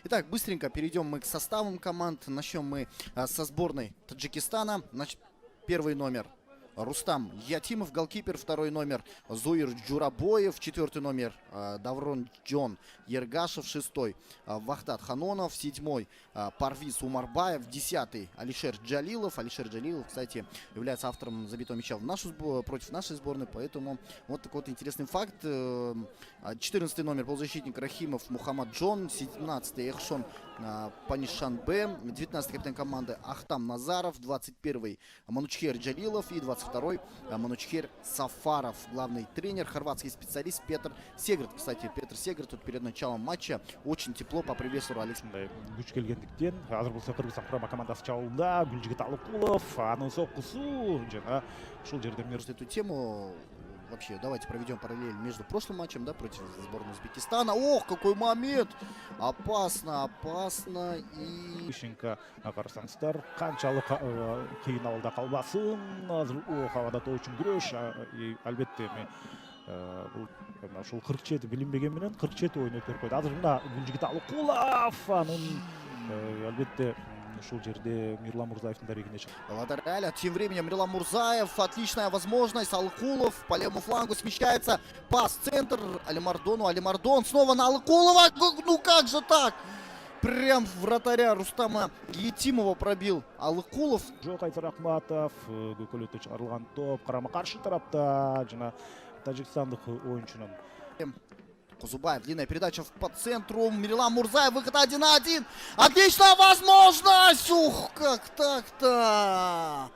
Итак, быстренько перейдем мы к составам команд. Начнем мы со сборной Таджикистана. Значит, первый номер Рустам Ятимов, голкипер. Второй номер Зуир Джурабоев. Четвертый номер Даврон Джон Ергашев. Шестой Вахтат Ханонов. Седьмой Парвиз Умарбаев. Десятый Алишер Джалилов. Алишер Джалилов, кстати, является автором забитого мяча против нашей сборной. Поэтому вот такой вот интересный факт. 14 номер полузащитник Рахимов Мухаммад Джон. 17-й Эхшон Панишанбе. 19-й капитан команды Ахтам Назаров. 21-й Манучхер Джалилов. И 22-й Манучхер Сафаров. Главный тренер, хорватский специалист Петр Сегрет. Кстати, Петр Сегрет тут перед началом матча очень тепло поприветствовал Александр. Күч келгендиктен азыр болсо Кыргызстан курама командасы чабууда Гүлжигит Алыкулов, анын соккусу жана ушул жерде Эту тему вообще давайте проведем параллель между прошлым матчем, да, против сборной Узбекистана. Ох, какой момент! Опасно, опасно и... Ишенко карасаңыздар, канчалык кыйын абалда калбасын, азыр абада тоо үчүн күрөш, албетте бул ушул 47 билинбеген менен 47 ойун өткөрүп койду. Азыр мына Гүлжигит Алыкулов, анын албетте ушул жерде Мирлан Мурзаевдин дарегине чыгат. Тем временем Мирлан Мурзаев, отличная возможность. Алыкулов по левому флангу смещается. Пас в центр Алимардону. Алимардон снова на Алыкулова. Ну как же так? Прям вратаря Рустама Етимова пробил Алыкулов. Жокайсыр Акматов, көкөлөтө чыгарылган топ карама каршы тарапта жана тажикстандык оюнчунун. Кузубаев, длинная передача по центру. Мирлан Мурзаев, выход 1-1. Отличная возможность! Ух, как так-то!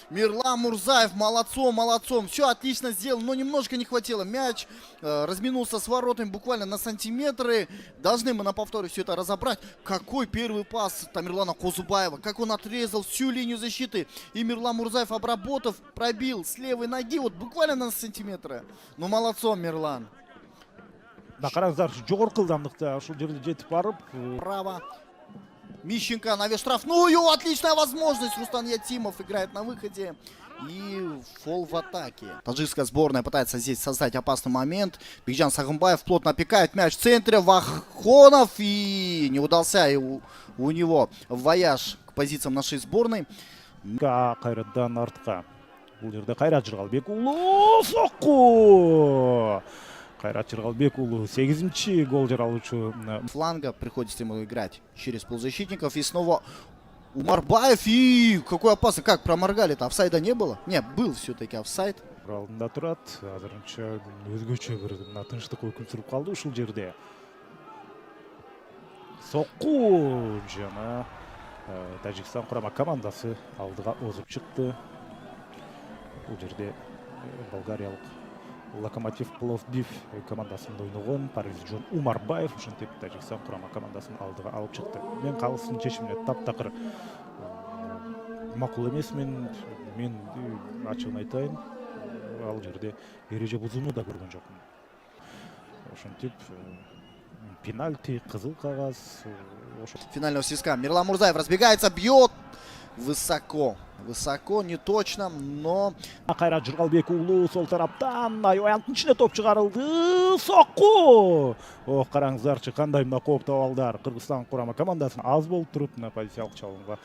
Мирлан Мурзаев, молодцом, молодцом. Все отлично сделал, но немножко не хватило. Мяч разминулся с воротами буквально на сантиметры. Должны мы на повторе все это разобрать. Какой первый пас Тамерлана Кузубаева. Как он отрезал всю линию защиты. И Мирлан Мурзаев, обработав, пробил с левой ноги. Вот буквально на сантиметры. Ну, молодцом, Мирлан. Да, караңыздар, жогорку ылдамдыкта ушул жерде жетип барып, право. Мищенко навес штрафную. Отличная возможность. Рустам Ятимов играет на выходе. И фол в атаке. Таджикская сборная пытается здесь создать опасный момент. Бигжан Сагымбаев плотно опекает мяч в центре. Вахонов. И не удался у него вояж к позициям нашей сборной. Кайраттан артка. Бул жерде Кайрат Жыргалбек уулу сокку. Кайрат Жыргалбек уулу 8-чи гол жаралуучу. Фланга приходится ему играть через полузащитников. И снова Умарбаев. И какой опасный. Как проморгали-то? Офсайда не было? Нет, был все-таки офсайд. Алдында турат. Азырынча өзгөчө бир тынчтык өкүм сүрүп калды ушул жерде. Сокку жана Тажикстан курама командасы алдыга озуп чыкты. Бул жерде болгариялык Локомотив Пловдив командасында ойногон Парвиз Джон Умарбаев ушинтип Тажикстан курама командасын алдыга алып чыкты. Мен калыстын чечимине таптакыр макул эмесмин. Мен ачыгын айтайын, ал жерде эреже бузууну да көргөн жокмун. Ошентип пенальти, кызыл кагаз. Финального свистка. Мирлан Мурзаев разбегается, бьет высоко. Высоко, не точно, но... Кайрат Жыргалбек уулу сол тараптан аянттын ичине топ чыгарылды. Сокку! Ох, караңыздарчы, кандай мына кооптуу абалдар. Кыргызстан курама командасын аз болуп туруп, мына позициялык чабуулга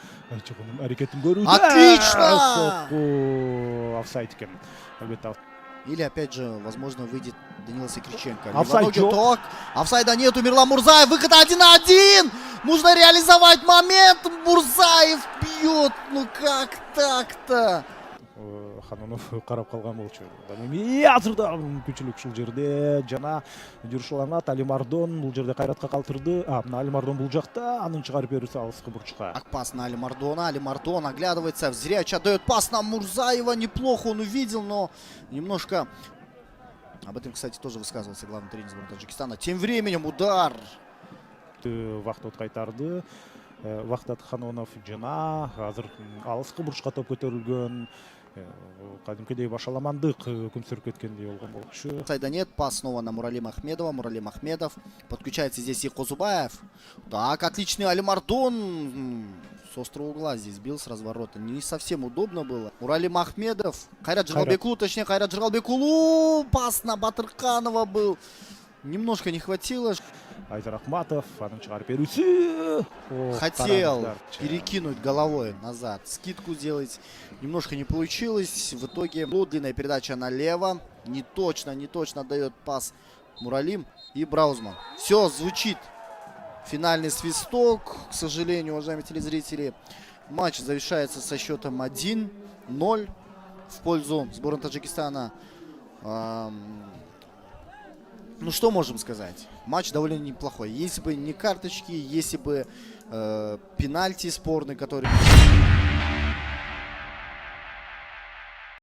чыгуунун аракетин көрүүдө. Отлично! Сокку! Офсайд экен. Албетте. Или опять же, возможно, выйдет Данила Секриченко. Офсайд жок. Офсайда нету, Мирлан Мурзаев, выход 1-1! Нужно реализовать момент, Мурзаев бьет, ну как так-то? Ханонов карап калган болчу. Азырда күчүлүк ушул жерде жана жүрүшүланат. Алимардон бул жерде Кайратка калтырды. Алимардон бул жакта, анын чыгарып берүүсү алыскы бурчка. Пас на Алимардона. Алимардон оглядывается, зрячий отдает пас на Мурзаева. Неплохо он увидел, но немножко... Об этом, кстати, тоже высказывался главный тренер сборной Таджикистана. Тем временем удар. Вахтат кайтарды. Вахтат Ханонов жана азыр алыскы бурчка топ көтөрүлгөн. Кадимкидей башаламандык өкүм сүрүп кеткендей болгон болчу. Офсайда нет, пас снова на Муралим Ахмедова. Муралим Ахмедов. Подключается здесь и Кузубаев. Так, отличный Алимардон. С острого угла здесь бил с разворота. Не совсем удобно было. Муралим Ахмедов. Кайрат Жыргалбек уулу, точнее Кайрат Жыргалбек уулу. Пас на Батырканова был. Немножко не хватило. Айдар Ахматов, аның шығарып беруші. Хотел перекинуть головой назад, скидку сделать. Немножко не получилось. В итоге длинная передача налево. Не точно дает пас Муралим и Браузман. Все, звучит финальный свисток. К сожалению, уважаемые телезрители, матч завершается со счетом 1-0 в пользу сборной Таджикистана. Ну, что можем сказать? Матч довольно неплохой. Если бы не карточки, если бы пенальти спорный, который...